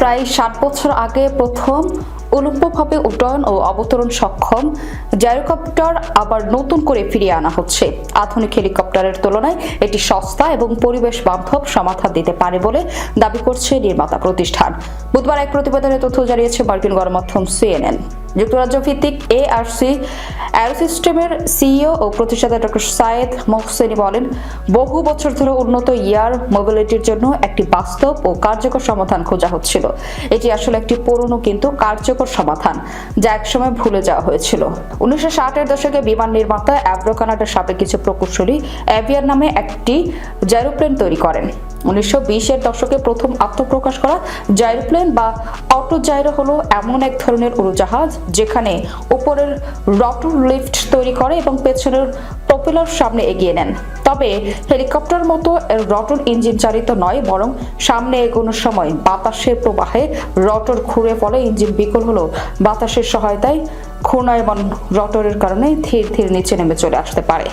প্রায় 60 বছর আগে প্রথম উল্লম্বভাবে উড্ডয়ন ও অবতরণ সক্ষম জাইরোকপ্টার আবার নতুন করে ফিরিয়ে আনা হচ্ছে। আধুনিক হেলিকপ্টারের তুলনায় এটি সস্তা এবং পরিবেশ বান্ধব সমাধান দিতে পারে বলে দাবি করছে নির্মাতা প্রতিষ্ঠান। বুধবার এক প্রতিবেদনে তথ্য জানিয়েছে মার্কিন গণমাধ্যম CNN। যুক্তরাজ্য ভিত্তিক ARC অ্যারোসিস্টেমের সিইও ও প্রতিষ্ঠাতা ডক্টর সায়েদ মোহসেনি বলেন, বহু বছর ধরে উন্নত এয়ার মোবিলিটির জন্য একটি বাস্তব ও কার্যকর সমাধান খোঁজা হচ্ছিল। এটি আসলে একটি পুরনো কিন্তু কার্যকর সমাধান, যা একসময় ভুলে যাওয়া হয়েছিল। 1960-এর দশকে বিমান নির্মাতা অ্যাব্রো কানাডার সাবেক কিছু প্রকৌশলী এভিয়ার নামে একটি জাইরোপ্লেন তৈরি করেন। 1920-এর দশকে প্রথম আত্মপ্রকাশ করা জাইরোপ্লেন বা অটো জাইরো হলো এমন এক ধরনের উড়োজাহাজ যেখানে উপরের রটর লিফট তৈরি করে এবং পেছনের প্রপেলার সামনে এগিয়ে নেন। তবে হেলিকপ্টার মতো রটর ইঞ্জিন চালিত নয়, বরং সামনে এগোনোর সময় বাতাসের প্রবাহে রটর ঘুরে ফলে ইঞ্জিন বিকল হলো বাতাসের সহায়তায় ঘূর্ণায়মান রটরের কারণে ধীরে ধীরে নিচে নেমে চলে আসতে পারে।